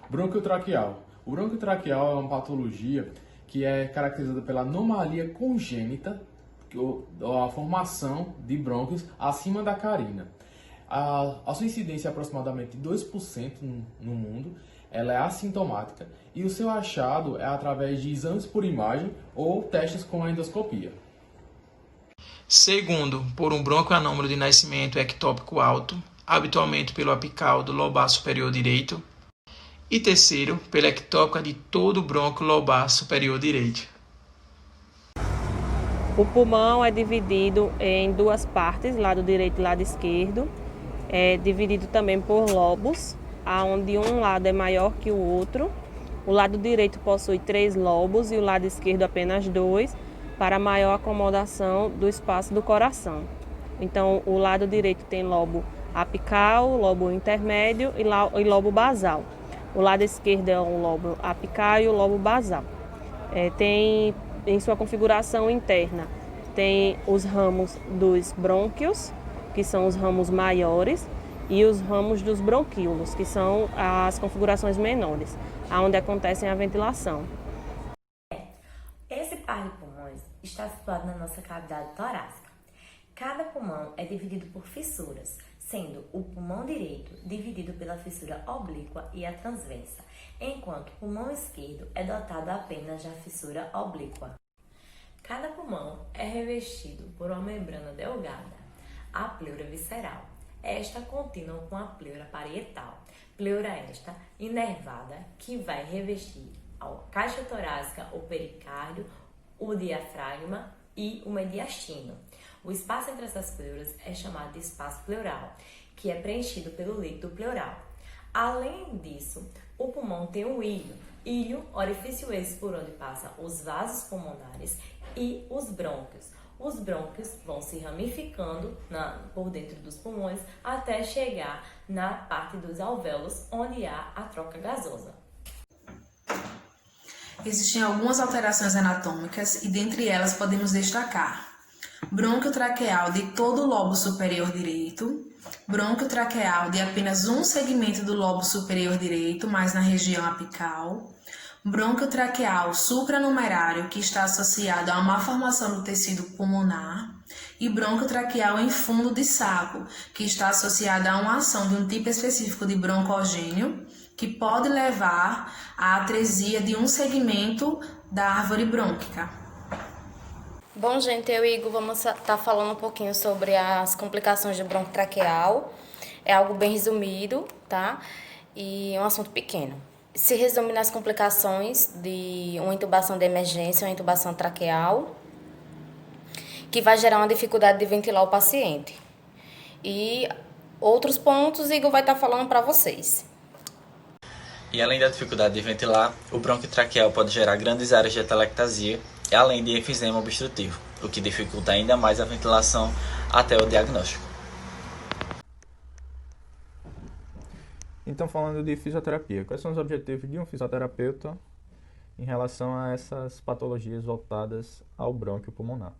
Brônquio traqueal. O brônquio traqueal é uma patologia que é caracterizada pela anomalia congênita, a formação de brônquios acima da carina. A sua incidência é aproximadamente 2% no mundo, ela é assintomática e o seu achado é através de exames por imagem ou testes com a endoscopia. Segundo, por um brônquio anômalo de nascimento ectópico alto, habitualmente pelo apical do lobar superior direito. E terceiro, pela ectópica de todo o brônquio lobar superior direito. O pulmão é dividido em duas partes, lado direito e lado esquerdo. É dividido também por lobos, onde um lado é maior que o outro. O lado direito possui 3 lobos e o lado esquerdo apenas 2, para maior acomodação do espaço do coração. Então, o lado direito tem lobo apical, lobo intermédio e lobo basal. O lado esquerdo é o lobo apical e o lobo basal. Tem em sua configuração interna, tem os ramos dos brônquios, que são os ramos maiores, e os ramos dos bronquíolos, que são as configurações menores, onde acontece a ventilação. Esse par de pulmões está situado na nossa cavidade torácica. Cada pulmão é dividido por fissuras, sendo o pulmão direito dividido pela fissura oblíqua e a transversa, enquanto o pulmão esquerdo é dotado apenas da fissura oblíqua. Cada pulmão é revestido por uma membrana delgada, a pleura visceral, esta contínua com a pleura parietal, pleura esta inervada que vai revestir a caixa torácica, o pericárdio, o diafragma e o mediastino. O espaço entre essas pleuras é chamado de espaço pleural, que é preenchido pelo líquido pleural. Além disso, o pulmão tem um ilho, orifício esse por onde passam os vasos pulmonares e os brônquios. Os brônquios vão se ramificando por dentro dos pulmões até chegar na parte dos alvéolos, onde há a troca gasosa. Existem algumas alterações anatômicas e dentre elas podemos destacar brônquio traqueal de todo o lobo superior direito, brônquio traqueal de apenas um segmento do lobo superior direito, mas na região apical, brônquio traqueal supranumerário, que está associado a uma formação do tecido pulmonar, e brônquio traqueal em fundo de saco, que está associado a uma ação de um tipo específico de broncogênio, que pode levar à atresia de um segmento da árvore brônquica. Bom, gente, eu e Igor vamos estar falando um pouquinho sobre as complicações do bronco traqueal. É algo bem resumido, tá? E é um assunto pequeno. Se resume nas complicações de uma intubação de emergência, uma intubação traqueal, que vai gerar uma dificuldade de ventilar o paciente. E outros pontos, Igor vai estar falando para vocês. E além da dificuldade de ventilar, o brônquio traqueal pode gerar grandes áreas de atelectasia, além de enfisema obstrutivo, o que dificulta ainda mais a ventilação até o diagnóstico. Então, falando de fisioterapia, quais são os objetivos de um fisioterapeuta em relação a essas patologias voltadas ao brônquio pulmonar?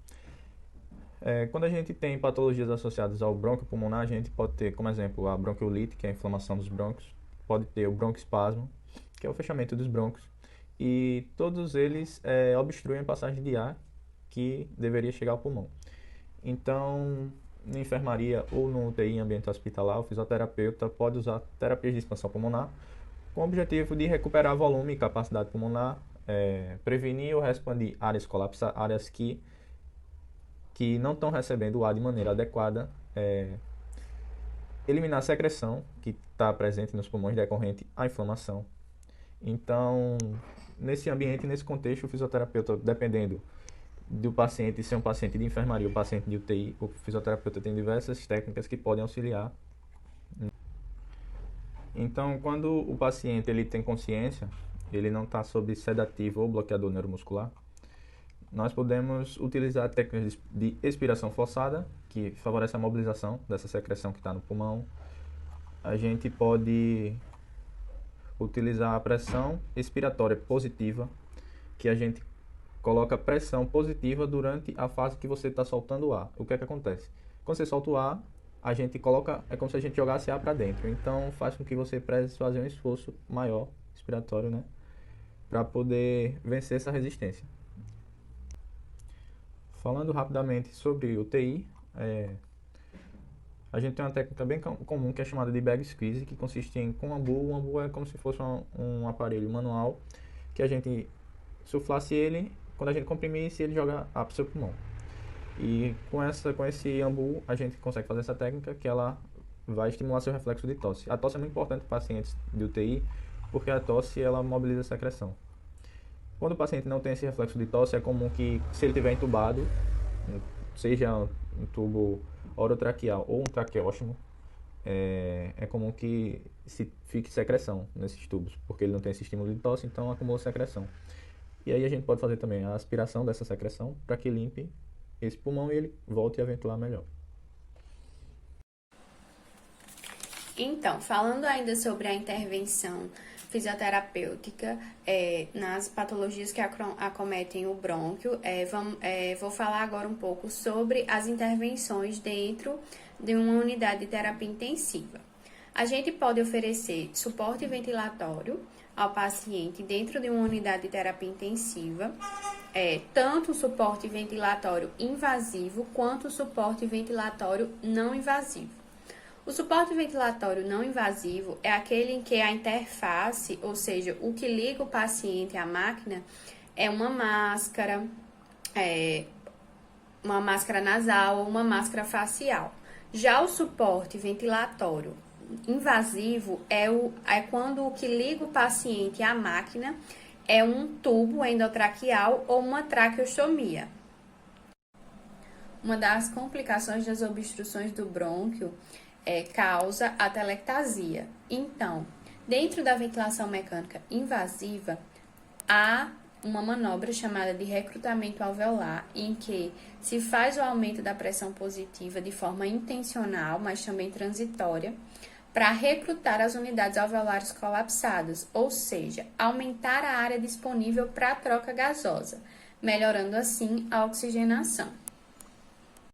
Quando a gente tem patologias associadas ao brônquio pulmonar, a gente pode ter, como exemplo, a bronquiolite, que é a inflamação dos brônquios, pode ter o broncoespasmo, que é o fechamento dos brônquios, e todos eles obstruem a passagem de ar que deveria chegar ao pulmão. Então, na enfermaria ou no UTI em ambiente hospitalar, o fisioterapeuta pode usar terapias de expansão pulmonar com o objetivo de recuperar volume e capacidade pulmonar, prevenir ou expandir áreas colapsadas, áreas que não estão recebendo o ar de maneira adequada, eliminar a secreção que está presente nos pulmões decorrente à inflamação. Então, nesse ambiente, nesse contexto, o fisioterapeuta, dependendo do paciente ser um paciente de enfermaria ou paciente de UTI, o fisioterapeuta tem diversas técnicas que podem auxiliar. Então, quando o paciente ele tem consciência, ele não está sob sedativo ou bloqueador neuromuscular, nós podemos utilizar técnicas de expiração forçada, que favorece a mobilização dessa secreção que está no pulmão. A gente pode utilizar a pressão expiratória positiva, que a gente coloca pressão positiva durante a fase que você está soltando o ar. O que é que acontece? Quando você solta o ar, a gente coloca, é como se a gente jogasse ar para dentro. Então faz com que você precise fazer um esforço maior, respiratório, né? Para poder vencer essa resistência. Falando rapidamente sobre UTI, a gente tem uma técnica bem comum que é chamada de bag squeeze, que consiste em, com o ambu é como se fosse um aparelho manual, que a gente suflasse ele, quando a gente comprimisse, ele joga ar para o seu pulmão. E com esse ambu, a gente consegue fazer essa técnica que ela vai estimular seu reflexo de tosse. A tosse é muito importante para pacientes de UTI, porque a tosse ela mobiliza a secreção. Quando o paciente não tem esse reflexo de tosse, é comum que, se ele estiver entubado, seja um tubo orotraqueal ou um traqueóstomo, é comum que se fique secreção nesses tubos, porque ele não tem esse estímulo de tosse, então acumula secreção. E aí a gente pode fazer também a aspiração dessa secreção para que limpe esse pulmão e ele volte a ventilar melhor. Então, falando ainda sobre a intervenção fisioterapêutica nas patologias que acometem o brônquio, vou falar agora um pouco sobre as intervenções dentro de uma unidade de terapia intensiva. A gente pode oferecer suporte ventilatório ao paciente dentro de uma unidade de terapia intensiva, tanto o suporte ventilatório invasivo quanto o suporte ventilatório não invasivo. O suporte ventilatório não invasivo é aquele em que a interface, ou seja, o que liga o paciente à máquina, é uma máscara nasal ou uma máscara facial. Já o suporte ventilatório invasivo é quando o que liga o paciente à máquina é um tubo endotraqueal ou uma traqueostomia. Uma das complicações das obstruções do brônquio causa a telectasia. Então, dentro da ventilação mecânica invasiva, há uma manobra chamada de recrutamento alveolar, em que se faz o aumento da pressão positiva de forma intencional, mas também transitória, para recrutar as unidades alveolares colapsadas, ou seja, aumentar a área disponível para a troca gasosa, melhorando assim a oxigenação.